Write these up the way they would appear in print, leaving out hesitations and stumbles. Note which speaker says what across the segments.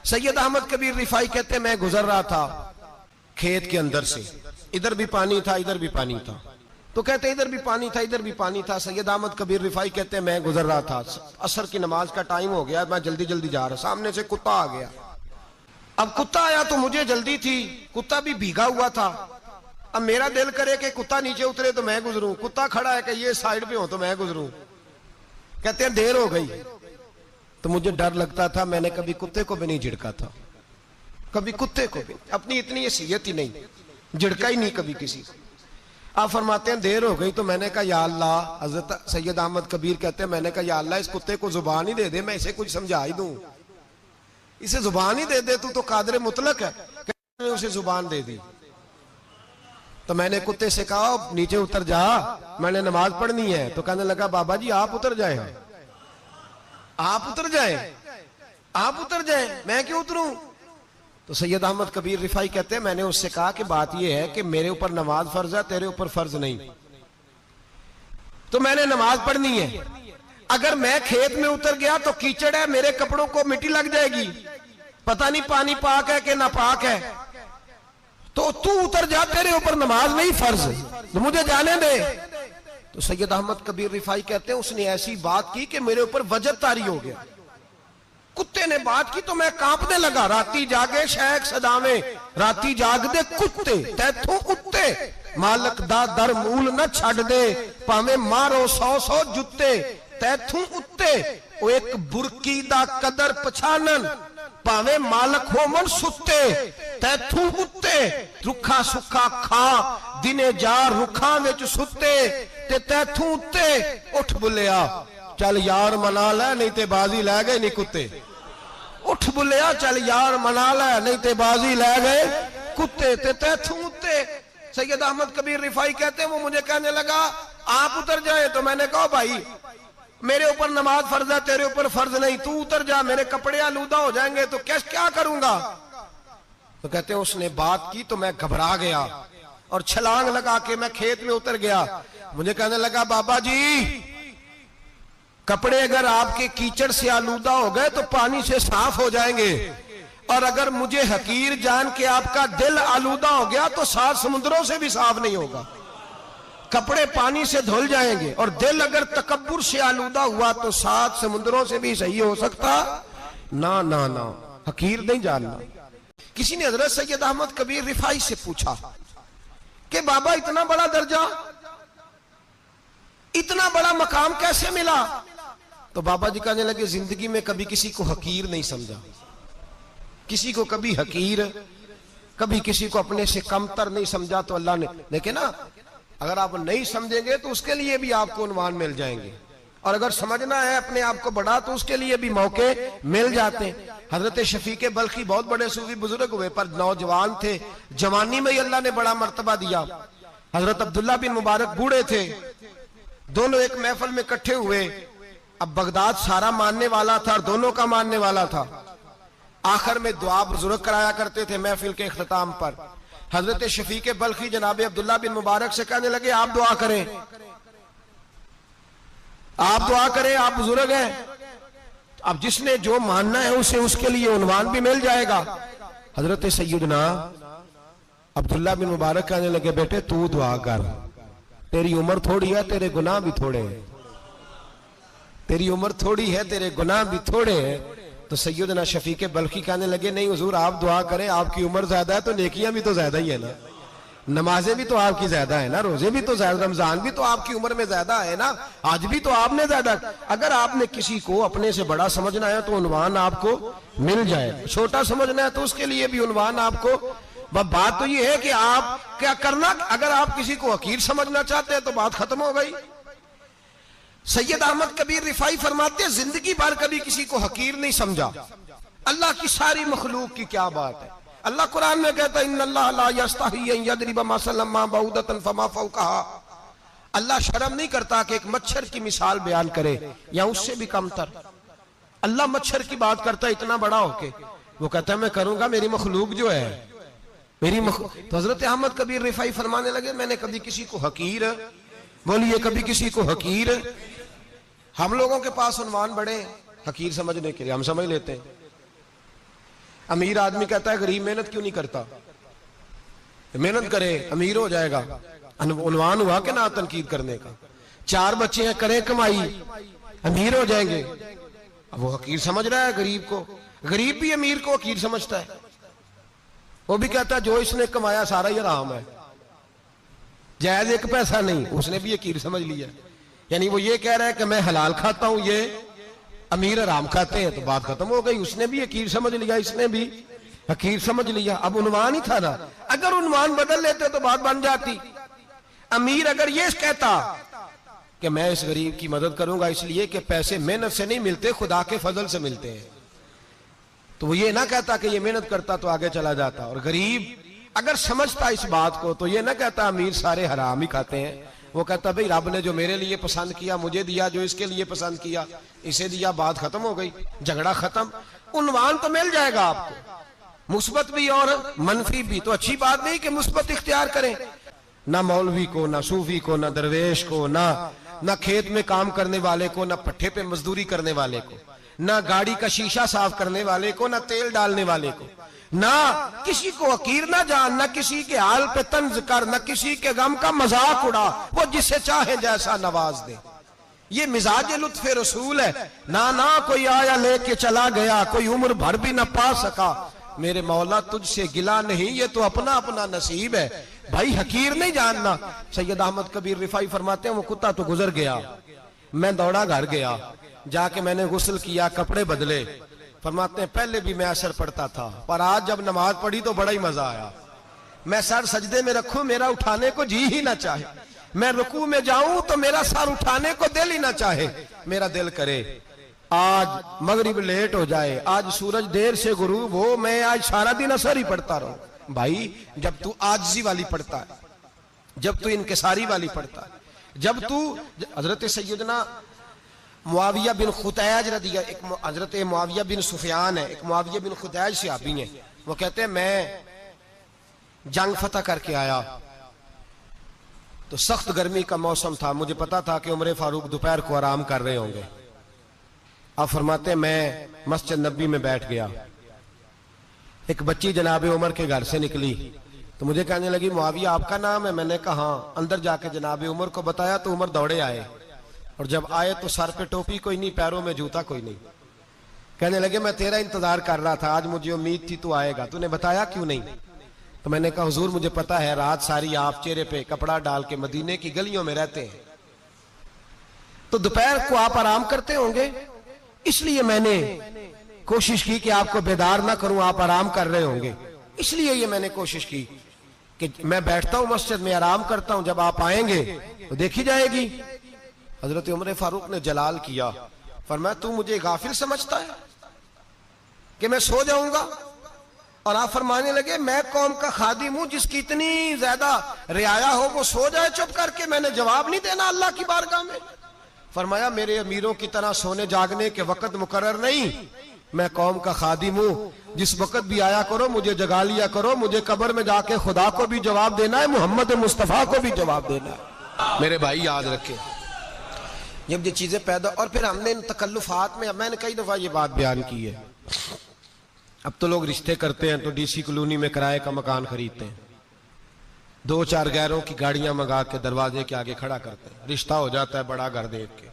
Speaker 1: सैयद अहमद कबीर रिफाई कहते हैं मैं गुजर रहा था खेत के अंदर से, इधर भी पानी था इधर भी पानी था, तो कहते इधर भी पानी था इधर भी पानी था। सैयद अहमद कबीर रिफाई कहते हैं मैं गुजर रहा था, असर की नमाज का टाइम हो गया, मैं जल्दी जल्दी जा रहा, सामने से कुत्ता आ गया। अब कुत्ता आया तो मुझे जल्दी थी, कुत्ता भी भीगा हुआ था। अब मेरा दिल करे कि कुत्ता नीचे उतरे तो मैं गुजरूं, कुत्ता खड़ा है कि ये साइड पे हो तो मैं गुजरूं। कहते हैं देर हो गई तो मुझे डर लगता था, मैंने कभी कुत्ते को भी नहीं झिड़का था, कभी कुत्ते को भी, अपनी इतनी हैसियत ही नहीं, झिड़का ही नहीं कभी किसी को। आप फरमाते हैं देर हो गई तो मैंने कहा या अल्लाह, हजरत सैयद अहमद कबीर कहते हैं मैंने कहा या अल्लाह इस कुत्ते को जुबान ही दे दे, मैं इसे कुछ समझा ही दूं, इसे जुबान ही दे दे, तू तो कादर मुतलक है। मैंने उसे जुबान दे दी तो मैंने कुत्ते से कहा नीचे उतर जा, मैंने नमाज पढ़नी है। तो कहने लगा बाबा जी आप उतर जाए, आप उतर जाए, आप उतर जाए, मैं क्यों उतरूं? तो सैयद अहमद कबीर रिफाई कहते हैं मैंने उससे कहा कि बात यह है कि मेरे ऊपर नमाज फर्ज है, तेरे ऊपर फर्ज नहीं, तो मैंने नमाज पढ़नी है। अगर मैं खेत में उतर गया तो कीचड़ है, मेरे कपड़ों को मिट्टी लग जाएगी, पता नहीं पानी पाक है कि नापाक है, तो तू उतर जा, तेरे ऊपर नमाज नहीं फर्ज, तो मुझे जाने दे। तो सैयद अहमद कबीर रिफाई कहते हैं उसने ऐसी बात की कि मेरे ऊपर वजद तारी हो गया। कुत्ते ने बात की तो मैं कांपने लगा। राती जागे शेख सदावे, राती जाग दे कुत्ते, तैथों उत्ते मालक दा दर मूल न छड़ दे, भावे मारो 100 जुत्ते, तैथों उत्ते ओ एक बुरकी दा कदर पछानन, भावे मालक हो मन सुत्ते, तैथों उत्ते रुखा सुखा खा दिने जा रुखा विच सुत्ते, ते तैथों उत्ते उठ बुलिया चल यार मना ले नहीं ते बाजी लै गए नहीं कुत्ते, उठ बुलिया चल यार मना ले नहीं ते बाजी लै गए कुत्ते, ते तैथों उत्ते। सैयद अहमद कबीर रिफाई कहते हैं वो मुझे कहने लगा आप उतर जाए, तो मैंने कहा भाई मेरे ऊपर नमाज फर्ज है, तेरे ऊपर फर्ज नहीं, तू उतर जा, मेरे कपड़े आलूदा हो जाएंगे तो क्या करूंगा? तो कहते हैं उसने बात की तो मैं घबरा गया और छलांग लगा के मैं खेत में उतर गया। मुझे कहने लगा बाबा जी कपड़े अगर आपके कीचड़ से आलूदा हो गए तो पानी से साफ हो जाएंगे, और अगर मुझे हकीर जान के आपका दिल आलूदा हो गया तो 7 समुद्रों से भी साफ नहीं होगा, कपड़े पानी से धुल जाएंगे, और दिल अगर तकब्बुर से आलूदा हुआ तो 7 समुद्रों से भी सही हो सकता ना ना ना, हकीर नहीं जानना। किसी ने हजरत सैयद अहमद कबीर रिफाई से पूछा कि बाबा इतना बड़ा दर्जा, इतना बड़ा मकाम कैसे मिला? तो बाबा जी कहने लगे जिंदगी में कभी किसी को हकीर नहीं समझा, किसी को कभी हकीर, कभी किसी को अपने से कमतर नहीं समझा। तो अल्लाह ने देखे ना, अगर आप नहीं समझेंगे तो उसके लिए भी आपको उन्वान मिल जाएंगे, और अगर समझना है अपने आप को बड़ा तो उसके लिए भी मौके मिल जाते हैं। हजरत शफीक बल्खी बहुत बड़े सूफी बुजुर्ग हुए पर नौजवान थे, जवानी में ही अल्लाह ने बड़ा मर्तबा दिया। हजरत अब्दुल्ला बिन मुबारक बूढ़े थे, दोनों एक महफिल में इकट्ठे हुए। अब बगदाद सारा मानने वाला था और दोनों का मानने वाला था। आखिर में दुआ बुजुर्ग कराया करते थे महफिल के इख्तिताम पर। हजरत शफीक बल्खी जनाब अब्दुल्ला बिन मुबारक से कहने लगे आप दुआ करें, आप दुआ करें, आप बुजुर्ग हैं, अब जिसने जो मानना है उसे उसके लिए उन्वान भी मिल जाएगा। हजरत सैयदना अब्दुल्ला बिन मुबारक कहने लगे बेटे तू दुआ कर, तेरी उम्र थोड़ी है, तेरे गुनाह भी थोड़े हैं, तेरी उम्र थोड़ी है, तेरे गुनाह भी थोड़े हैं। तो सैयदना शफीक बल्खी कहने लगे नहीं हुजूर आप दुआ करें, आपकी उम्र ज्यादा है तो नेकियां भी तो ज्यादा ही है ना, नमाजें भी तो आपकी ज्यादा है ना, रोजे भी तो ज्यादा, रमजान भी तो आपकी उम्र में ज्यादा है ना, आज भी तो आपने ज्यादा। अगर आपने किसी को अपने से बड़ा समझना है तो उन्वान आपको मिल जाए, छोटा समझना है तो उसके लिए भी उन्वान आपको। बात तो ये है कि आप क्या करना, अगर आप किसी को हकीर समझना चाहते हैं तो बात खत्म हो गई। सैयद अहमद कबीर रिफाई फरमाते हैं जिंदगी भर कभी किसी को हकीर नहीं समझा। अल्लाह की सारी मखलूक की क्या बात है, अल्लाह कुरान में कहता है इन्नल्लाह ला यस्तही अन यदरिब मसलन मा बऊदतन फमा फौकहा, अल्लाह शर्म नहीं करता कि एक मच्छर की मिसाल बयान करे या उससे भी कमतर। अल्लाह मच्छर की बात करता है इतना बड़ा होके, वो कहता है मैं करूंगा, मेरी मखलूक जो है मेरी तो हजरत अहमद कबीर रिफाई फरमाने लगे मैंने कभी किसी को हकीर, बोलिए कभी किसी को हकीर। हम लोगों के पास उन्वान बड़े हकीर समझने के लिए, हम समझ लेते हैं। अमीर आदमी कहता है गरीब मेहनत क्यों नहीं करता, मेहनत करे अमीर हो जाएगा। उन्वान हुआ कि ना तनकीद करने का। 4 बच्चे हैं, करें कमाई, अमीर हो जाएंगे। अब वो हकीर समझ रहा है गरीब को, गरीब भी अमीर को हकीर समझता है। वो भी कहता है जो इसने कमाया सारा ही हराम है, जायज एक पैसा नहीं, उसने भी हकीर समझ लिया। यानी वो ये कह रहा है कि मैं हलाल खाता हूं, ये अमीर हराम खाते हैं, तो बात खत्म हो गई। उसने भी हकीर समझ लिया, इसने भी हकीर समझ लिया। अब उन्वान ही था ना, अगर उन्वान बदल लेते तो बात बन जाती। अमीर अगर ये कहता कि मैं इस गरीब की मदद करूंगा इसलिए कि पैसे मेहनत से नहीं मिलते, खुदा के फजल से मिलते हैं, तो वो ये ना कहता कि ये मेहनत करता तो आगे चला जाता। और गरीब अगर समझता इस बात को तो ये ना कहता अमीर सारे हराम ही खाते हैं। वो कहता भाई रब ने जो मेरे लिए पसंद किया मुझे दिया, जो इसके लिए पसंद किया इसे दिया, बात खत्म हो गई, झगड़ा खत्म। उन्वान तो मिल जाएगा आपको, मुस्बत भी और मनफी भी। तो अच्छी बात नहीं कि मुस्बत इख्तियार करें, ना मौलवी को, ना सूफी को, ना दरवेश को, ना खेत में काम करने वाले को, ना पट्टे पे मजदूरी करने वाले को, ना गाड़ी का शीशा साफ करने वाले को, ना तेल डालने वाले को, ना किसी को हकीर ना जान, ना किसी के हाल पे तंज कर, ना किसी के गम का मजाक उड़ा, वो जिसे चाहे जैसा नवाज दे। ये मिजाज लुत्फ रसूल है। ना कोई आया लेके चला गया, कोई उम्र भर भी ना पा सका, मेरे मौला तुझसे गिला नहीं, ये तो अपना अपना नसीब है। भाई हकीर नहीं जानना। सैयद अहमद कबीर रिफाई फरमाते हैं वो कुत्ता तो गुजर गया, मैं दौड़ा घर गया, जाके मैंने गुस्ल किया, कपड़े बदले। फरमाते हैं पहले भी मैं असर पढ़ता था, पर आज जब नमाज पढ़ी तो बड़ा ही मजा आया। मैं सर सजदे में रखूं, मेरा उठाने को जी ही ना चाहे, मैं रुकू में जाऊं तो मेरा सर उठाने को दिल ही ना चाहे। मेरा दिल करे आज मगरिब लेट हो जाए, आज सूरज देर से गुरूब हो, मैं आज सारा दिन असर ही पढ़ता रहूं। भाई जब तू आजिज़ी वाली पढ़ता है, जब तू इनकिसारी वाली पढ़ता है, जब तू हजरत सैयदना मुआविया बिन खुतैज रदिया, एक हजरत मुआविया बिन सुफियान है, एक मुआविया बिन खुतैज सहाबी है, वो कहते हैं मैं जंग फतह करके आया तो सख्त गर्मी का मौसम था, मुझे पता था कि उमर फारूक दोपहर को आराम कर रहे होंगे। आप फरमाते मैं मस्जिद नबी में बैठ गया, एक बच्ची जनाब उमर के घर से निकली तो मुझे कहने लगी मुआविया आपका नाम है? मैंने कहा हाँ। अंदर जाके जनाब उमर को बताया तो उमर दौड़े आए, और जब आए तो सर पे टोपी कोई नहीं, पैरों में जूता कोई नहीं। कहने लगे मैं तेरा इंतजार कर रहा था, आज मुझे उम्मीद थी तू आएगा, तूने बताया क्यों नहीं? तो मैंने कहा हुजूर मुझे पता है रात सारी आप चेहरे पे कपड़ा डाल के मदीने की गलियों में रहते हैं, तो दोपहर को आप आराम करते होंगे, इसलिए मैंने कोशिश की कि आपको बेदार ना करूं, आप आराम कर रहे होंगे, इसलिए ये मैंने कोशिश की कि मैं बैठता हूं मस्जिद में आराम करता हूं, जब आप आएंगे तो देखी जाएगी। हजरत उमर फारूक ने जलाल किया, फरमाया तू मुझे गाफिल समझता है कि मैं सो जाऊंगा? और आप फरमाने लगे मैं कौम का खादिम हूं जिसकी इतनी ज्यादा रियाया हो वो सो जाए चुप करके, मैंने जवाब नहीं देना अल्लाह की बारगाह में? फरमाया मेरे अमीरों की तरह सोने जागने के वक्त मुकर्रर नहीं, मैं कौम का खादिम हूं, जिस वक्त भी आया करो मुझे जगा लिया करो, मुझे कब्र में जाके खुदा को भी जवाब देना है, मोहम्मद मुस्तफा को भी जवाब देना है। मेरे भाई याद रखें जब ये चीजें पैदा, और फिर हमने इन तकल्लुफात में, मैंने कई दफा ये बात बयान की है, अब तो लोग रिश्ते करते हैं तो डीसी कॉलोनी में किराए का मकान खरीदते हैं, 2-4 गैरों की गाड़ियां मंगा के दरवाजे के आगे खड़ा करते हैं, रिश्ता हो जाता है बड़ा घर देख के,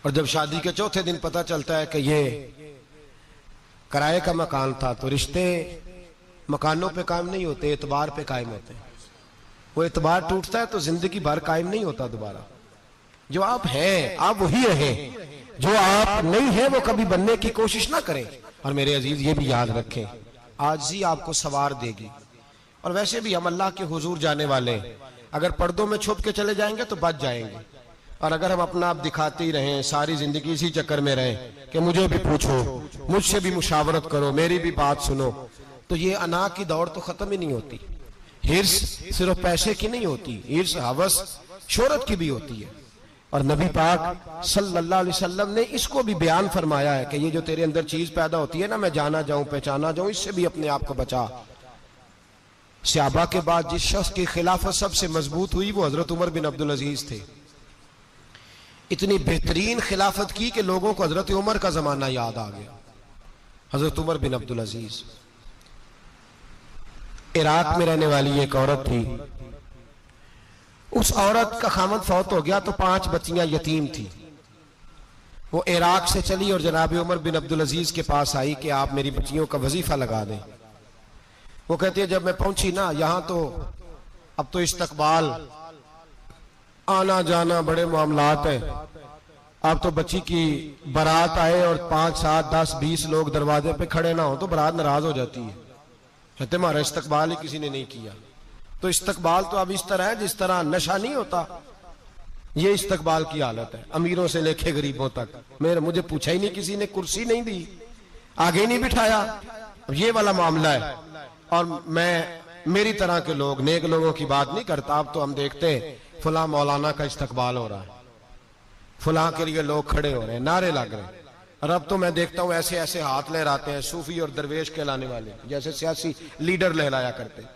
Speaker 1: और जब शादी के चौथे दिन पता चलता है कि ये किराए का मकान था, तो रिश्ते मकानों पे कायम नहीं होते, एतबार पे कायम होते हैं। वो एतबार टूटता है तो जिंदगी भर कायम नहीं होता दोबारा। जो आप हैं आप वही रहें, जो आप नहीं है वो कभी बनने की कोशिश ना करें। और मेरे अजीज ये भी याद रखें आजिज़ी आपको सवार देगी, और वैसे भी हम अल्लाह के हुजूर जाने वाले, अगर पर्दों में छुप के चले जाएंगे तो बच जाएंगे, और अगर हम अपना आप दिखाते ही रहें, सारी जिंदगी इसी चक्कर में रहें कि मुझे भी पूछो, मुझसे भी मुशावरत करो, मेरी भी बात सुनो, तो ये अना की दौड़ तो खत्म ही नहीं होती। हिर्स सिर्फ पैसे की नहीं होती, हिर्स हवस शोहरत की भी होती है। और नबी पाक सल्लल्लाहु अलैहि वसल्लम ने इसको भी बयान फरमाया है कि ये जो तेरे अंदर चीज पैदा होती है ना, मैं जाना जाऊं पहचाना जाऊं, इससे भी अपने आप को बचा। सहाबा के बाद जिस शख्स की खिलाफत सबसे मजबूत हुई वो हजरत उमर बिन अब्दुल अजीज थे। इतनी बेहतरीन खिलाफत की कि लोगों को हजरत उमर का जमाना याद आ गया। हजरत उमर बिन अब्दुल अजीज, इराक में रहने वाली एक औरत थी। उस औरत का खामद फौत हो गया तो 5 बच्चियां यतीम थी। वो इराक से चली और जनाब उमर बिन अब्दुल अजीज के पास आई कि आप मेरी बच्चियों का वजीफा लगा दें। वो कहती है जब मैं पहुंची ना, यहां तो अब तो इस्तकबाल, आना जाना बड़े मामलात हैं। अब तो बच्ची की बारात आए और 5, 7, 10, 20 लोग दरवाजे पे खड़े ना हो तो बारात नाराज हो जाती है, कहते हमारा इस्तकबाल ही किसी ने नहीं किया। तो इस्तकबाल तो अब इस तरह है जिस तरह नशा नहीं होता, ये इस्तकबाल की हालत है, अमीरों से लेके गरीबों तक। मुझे पूछा ही नहीं किसी ने, कुर्सी नहीं दी, आगे नहीं बिठाया, ये वाला मामला है। और मैं मेरी तरह के लोग, नेक लोगों की बात नहीं करता। अब तो हम देखते हैं फला मौलाना का इस्तकबाल हो रहा है, फला के लिए लोग खड़े हो रहे हैं, नारे लग रहे हैं। और अब तो मैं देखता हूं ऐसे ऐसे हाथ लहराते हैं सूफी और दरवेश कहलाने वाले, जैसे सियासी लीडर लहराया करते हैं।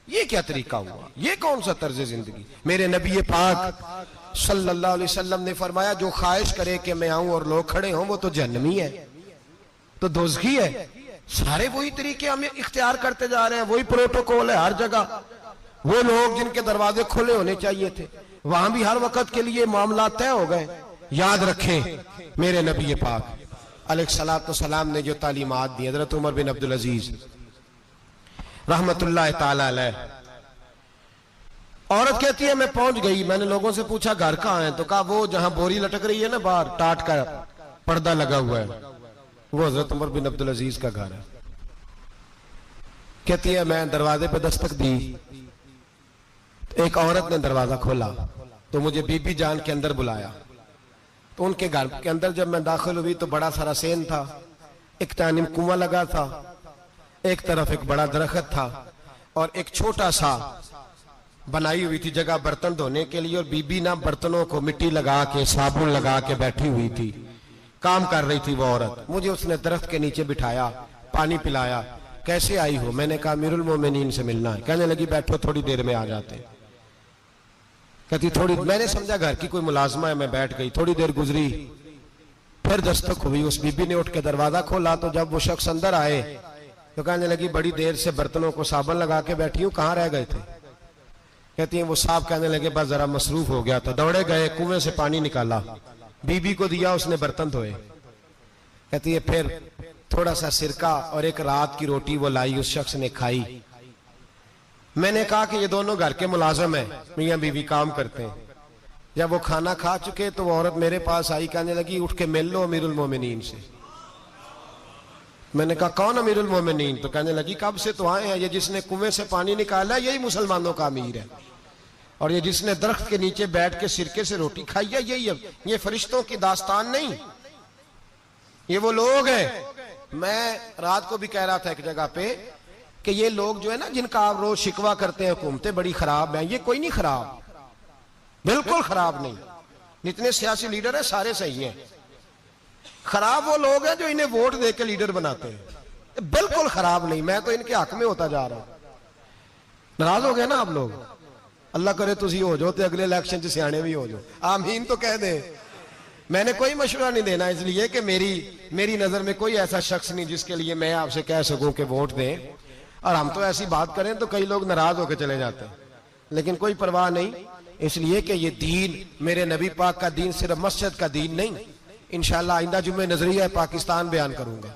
Speaker 1: ये क्या तरीका हुआ? ये कौन सा तर्ज जिंदगी? मेरे नबी पाक सल्लल्लाहु अलैहि वसल्लम ने फरमाया जो ख्वाहिश करे कि मैं आऊं और लोग खड़े हों वो तो जहन्नमी है, तो दोज़खी है। सारे वही तरीके हम इख्तियार करते जा रहे हैं, वही प्रोटोकॉल है हर जगह। वो लोग जिनके दरवाजे खुले होने चाहिए थे, वहां भी हर वक्त के लिए मामला तय हो गए। याद रखें मेरे नबी पाक अलैहिस्सलाम ने जो तालीमात दी, हज़रत उमर बिन अब्दुल अजीज रहमतुल्लाह ताला अलैह। औरत कहती है मैं पहुंच गई, मैंने लोगों से पूछा घर कहाँ है, तो कहा वो जहां बोरी लटक रही है ना बाहर, टाट का पर्दा लगा हुआ है, वो हज़रत उमर बिन अब्दुल अजीज का घर है। कहती है मैं दरवाजे पे दस्तक दी, एक औरत ने दरवाजा खोला तो मुझे बीबी जान के अंदर बुलाया। तो उनके घर के अंदर जब मैं दाखिल हुई तो बड़ा सारा सेन था, एक तानिम कुआं लगा था, एक तरफ एक बड़ा दरख्त था और एक छोटा सा बनाई हुई थी जगह बर्तन धोने के लिए। और बीबी ना बर्तनों को मिट्टी लगा के, साबुन लगा के बैठी हुई थी, काम कर रही थी वो औरत। मुझे उसने दरख्त के नीचे बिठाया, पानी पिलाया। कैसे आई हो? मैंने कहा अमीरुल मोमिनीन से मिलना है। कहने लगी बैठो थोड़ी देर में आ जाते। कहती थोड़ी, मैंने समझा घर की कोई मुलाजमा है, मैं बैठ गई। थोड़ी देर गुजरी, फिर दस्तक हुई, उस बीबी ने उठ के दरवाजा खोला। तो जब वो शख्स अंदर आए तो कहने लगी बड़ी देर से बर्तनों को साबुन लगा के बैठी हूँ, कहाँ रह गए थे? कहती है वो साहब कहने लगे बस जरा मसरूफ हो गया था। दौड़े गए, कुएं से पानी निकाला, बीबी को दिया, उसने बर्तन धोए। कहती है फिर थोड़ा सा सिरका और एक रात की रोटी वो लाई, उस शख्स ने खाई। मैंने कहा कि ये दोनों घर के मुलाजम है, मियां बीवी काम करते हैं। जब वो खाना खा चुके तो वो औरत मेरे पास आई, कहने लगी उठ के मिल लो अमीरुल मोमिनीन से। मैंने कहा कौन अमीरुल मोमिनीन? तो कहने लगी कब से तो आए हैं, ये जिसने कुएं से पानी निकाला यही मुसलमानों का अमीर है, और ये जिसने दरख्त के नीचे बैठ के सिरके से रोटी खाई है यही। ये फरिश्तों की दास्तान नहीं, ये वो लोग हैं। मैं रात को भी कह रहा था एक जगह पे कि ये लोग जो है ना, जिनका आप रोज शिकवा करते हैं हुकूमतें बड़ी खराब हैं, ये कोई नहीं खराब, बिल्कुल खराब नहीं। जितने सियासी लीडर हैं सारे सही हैं। खराब वो लोग हैं जो इन्हें वोट दे के लीडर बनाते हैं, बिल्कुल खराब नहीं। मैं तो इनके हक में होता जा रहा हूं। नाराज हो गए ना आप लोग? अल्लाह करे तुसी हो जाओ तो अगले इलेक्शन च सियाने भी हो जाओ, आमीन तो कह दे। मैंने कोई मशवरा नहीं देना, इसलिए कि मेरी नजर में कोई ऐसा शख्स नहीं जिसके लिए मैं आपसे कह सकूं कि वोट दें। और हम तो ऐसी बात करें तो कई लोग नाराज होकर चले जाते हैं, लेकिन कोई परवाह नहीं, इसलिए कि ये दीन, मेरे नबी पाक का दीन सिर्फ मस्जिद का दीन नहीं। इंशाअल्लाह आइंदा जुम्मे नजरिया पाकिस्तान बयान करूंगा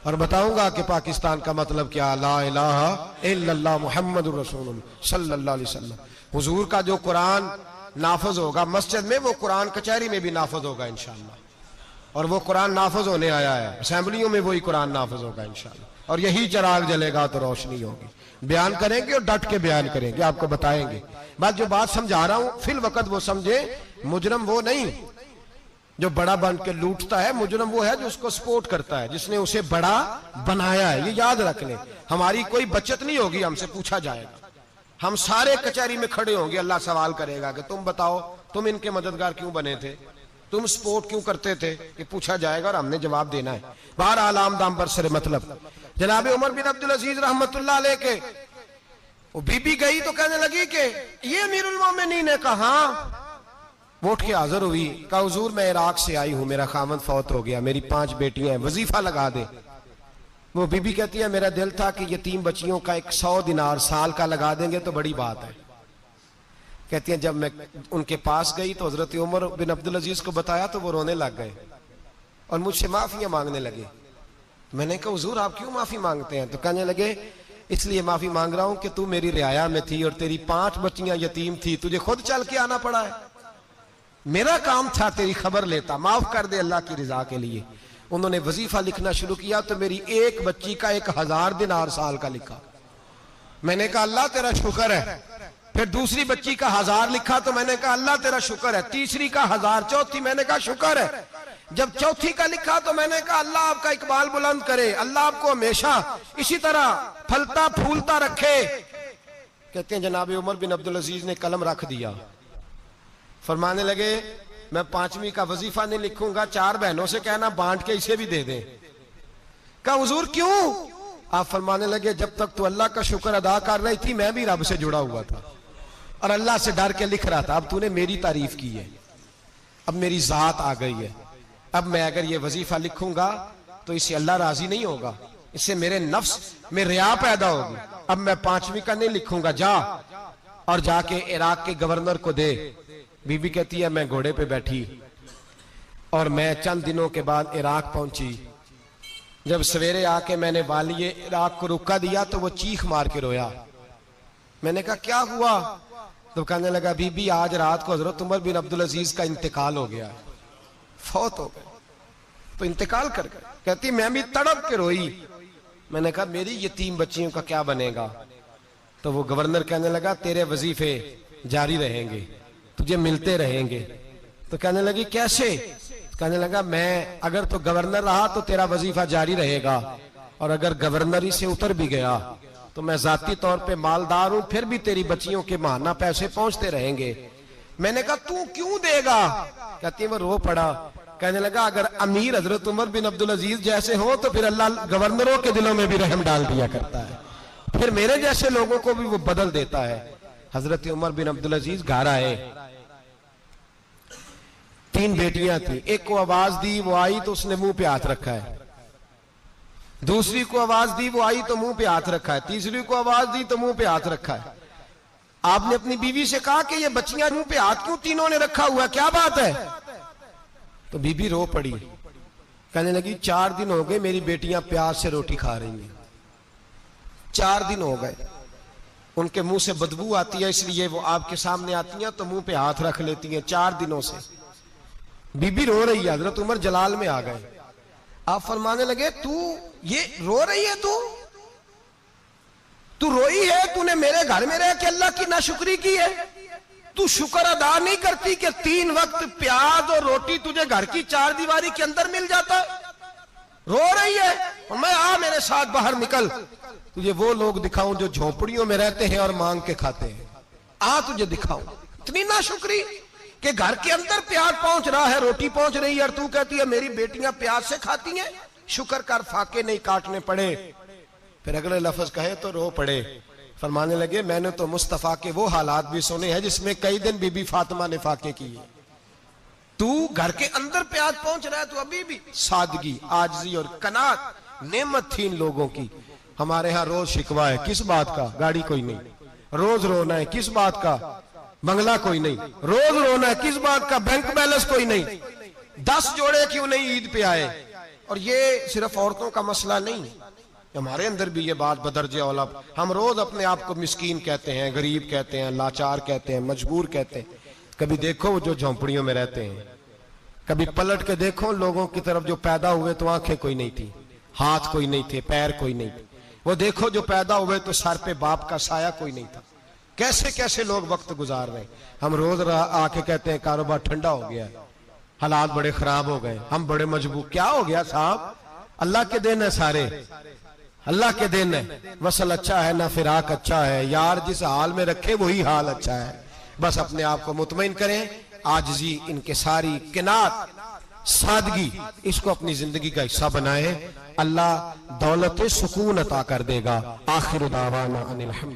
Speaker 1: और बताऊंगा कि पाकिस्तान का मतलब क्या, ला इलाहा इल्लल्लाह मुहम्मदुर रसूलुल्लाह सल्लल्लाहु अलैहि वसल्लम। हुजूर का जो कुरान नाफज होगा मस्जिद में, वो कुरान कचहरी में भी नाफज होगा इंशाअल्लाह। और वो कुरान नाफज होने आया है, असेंबलियों में वही कुरान नाफज होगा इंशाअल्लाह। और यही चिराग जलेगा तो रोशनी होगी। बयान करेंगे और डट के बयान करेंगे, आपको बताएंगे। बात जो बात समझा रहा हूं फिल वक्त वो समझे, मुजरम वो नहीं जो बड़ा बन के लूटता है, मुजरम वो है जो उसको सपोर्ट करता है, जिसने उसे बड़ा बनाया है। ये याद रख लें, हमारी कोई बचत नहीं होगी, हमसे पूछा जाएगा। हम सारे कचहरी में खड़े होंगे, अल्लाह सवाल करेगा कि तुम बताओ तुम इनके मददगार क्यों बने थे, तुम सपोर्ट क्यों करते थे, ये पूछा जाएगा और हमने जवाब देना है। बाहर आलाम दाम पर सर मतलब जनाब उमर बिन अब्दुल अजीज रहमतुल्लाह अलैह के वो बीबी गई तो कहने लगी कि ये अमीरुल मोमिनीन ने कहा, वो उठ के हाजिर हुई, कहा हुजूर मैं इराक से आई हूं, मेरा खामद फौत हो गया, मेरी 5 बेटियां हैं, वजीफा लगा दे। वो बीबी कहती है मेरा दिल था कि यतीम बच्चियों का 100 दिनार साल का लगा देंगे तो बड़ी बात है। कहती है जब मैं उनके पास गई तो हजरत उमर बिन अब्दुल अजीज को बताया तो वो रोने लग गए और मुझसे माफियां मांगने लगे। मैंने कहा हुजूर आप क्यों माफी मांगते हैं? तो कहने लगे इसलिए माफी मांग रहा हूं कि तू मेरी रियाया में थी और तेरी 5 बच्चियां यतीम थी, तुझे खुद चल के आना पड़ा है। मेरा काम था तेरी खबर लेता, माफ कर दे अल्लाह की रिजा के लिए। उन्होंने वजीफा लिखना शुरू किया तो मेरी एक बच्ची का 1000 दिनार साल का लिखा। मैंने कहा अल्लाह तेरा शुक्र है। फिर दूसरी बच्ची का 1000 लिखा तो मैंने कहा अल्लाह तेरा शुक्र है। तीसरी का 1000, चौथी मैंने कहा शुक्र है। जब चौथी का लिखा तो मैंने कहा अल्लाह आपका इकबाल बुलंद करे, अल्लाह आपको हमेशा इसी तरह फलता फूलता रखे। कहते हैं जनाब उमर बिन अब्दुल अजीज ने कलम रख दिया, फरमाने लगे मैं 5वीं का वजीफा नहीं लिखूंगा, 4 बहनों से कहना बांट के इसे भी दे दें। कहा हुजूर क्यों? आप फरमाने लगे जब तक तू अल्लाह का शुक्र अदा कर रही थी मैं भी रब से जुड़ा हुआ था और अल्लाह से डर के लिख रहा था। अब तूने मेरी तारीफ की है, अब मेरी जात आ गई है। अब मैं अगर ये वजीफा लिखूंगा तो इससे अल्लाह राजी नहीं होगा, इससे मेरे नफ्स में रिया पैदा होगी। अब मैं 5वीं का नहीं लिखूंगा, जा और जाके इराक के गवर्नर को दे। बीबी कहती है मैं घोड़े पे बैठी और मैं चंद दिनों के बाद इराक पहुंची। जब सवेरे आके मैंने वालिए इराक को रुका दिया तो वो चीख मार के रोया। मैंने कहा क्या हुआ? तो कहने लगा बीबी आज रात को हजरत उमर बिन अब्दुल अजीज का इंतकाल हो गया, फौत हो गए, तो इंतकाल कर गए। कहती मैं भी तड़प के रोई। मैंने कहा मेरी यतीम बच्चियों का क्या बनेगा? तो वो गवर्नर कहने लगा तेरे वजीफे जारी रहेंगे, तुझे मिलते रहेंगे। तो कहने लगी कैसे? कहने लगा मैं अगर तो गवर्नर रहा तो तेरा वजीफा जारी रहेगा और अगर गवर्नरी से उतर भी गया तो मैं जाती तौर पे मालदार हूं, फिर भी तेरी बच्चियों के माहाना पैसे पहुंचते रहेंगे। मैंने कहा तू क्यों देगा? कहती वो रो पड़ा। कहने लगा अगर अमीर हजरत उमर बिन अब्दुल अजीज जैसे हो तो फिर अल्लाह गवर्नरों के दिलों में भी रहम डाल दिया करता है, फिर मेरे जैसे लोगों को भी वो बदल देता है। हजरत उमर बिन अब्दुल अजीज घर आए, 3 बेटियां थी। एक को आवाज दी, वो आई तो उसने मुंह पे हाथ रखा है। दूसरी को आवाज दी, वो आई तो मुंह पे हाथ रखा है। तीसरी को आवाज दी तो मुंह पे हाथ रखा है। आपने अपनी बीवी से कहा कि ये बच्चियां मुंह पे हाथ क्यों तीनों ने रखा हुआ, क्या बात है? तो बीबी रो पड़ी, कहने लगी 4 दिन हो गए मेरी बेटियां प्यास से रोटी खा रही हैं, 4 दिन हो गए, उनके मुंह से बदबू आती है इसलिए वो आपके सामने आती हैं तो मुंह पे हाथ रख लेती हैं 4 दिनों से। बीबी रो रही है, हजरत उमर जलाल में आ गए। आप फरमाने लगे तू ये रो रही है, तू रोई है, तूने मेरे घर में रह के अल्लाह की नाशुक्री की है, तू शुक्र अदा नहीं करती कि 3 वक्त प्याज और रोटी तुझे घर की 4 दीवारी के अंदर मिल जाता? रो रही है। और मैं आ मेरे साथ बाहर निकल, तुझे वो लोग दिखाऊं जो झोपड़ियों में रहते हैं और मांग के खाते हैं, आ तुझे दिखाऊं। इतनी नाशुक्री कि घर के अंदर प्याज पहुंच रहा है, रोटी पहुंच रही है और तू कहती है मेरी बेटियां प्याज से खाती हैं, शुक्र कर फाके नहीं काटने पड़े। फिर अगले लफ्ज कहे तो रो पड़े। फरमाने लगे मैंने तो मुस्तफा के वो हालात भी सुने हैं जिसमें कई दिन बीबी फातिमा ने फाके किए। तू घर के अंदर प्याज पहुंच रहा है, तू अभी भी सादगी, आजिज़ी और कनात नेमत थी इन लोगों की। हमारे यहाँ रोज शिकवा है, किस बात का? गाड़ी कोई नहीं। रोज रोना है, किस बात का? बंगला कोई नहीं। रोज रोना है, किस बात का? बैंक बैलेंस कोई नहीं। 10 जोड़े क्यों नहीं ईद पे आए? और ये सिर्फ औरतों का मसला नहीं, हमारे अंदर भी ये बात बदरजे औला। हम रोज अपने आप को मिस्कीन कहते हैं, गरीब कहते हैं, लाचार कहते हैं, मजबूर कहते हैं। कभी देखो जो झोंपड़ियों में रहते हैं, कभी पलट के देखो लोगों की तरफ जो पैदा हुए तो आंखें कोई नहीं थी, हाथ कोई नहीं थे, पैर कोई नहीं थे। वो देखो जो पैदा हुए तो सर पे बाप का साया कोई नहीं था। कैसे कैसे लोग वक्त गुजार रहे। हम रोज आके कहते हैं कारोबार ठंडा हो गया, हालात बड़े खराब हो गए, हम बड़े मजबूर। क्या हो गया साहब? अल्लाह के दिन है सारे, अल्लाह के दिन है। वसल अच्छा है ना फिराक अच्छा है, यार जिस हाल में रखे वही हाल अच्छा है। बस अपने आप को मुतमईन करें, आजिज़ी, इनके सारी किनात, सादगी, इसको अपनी जिंदगी का हिस्सा बनाए। अल्लाह दौलत सुकून अता कर देगा। आखिर दावाना अनिल हम्द।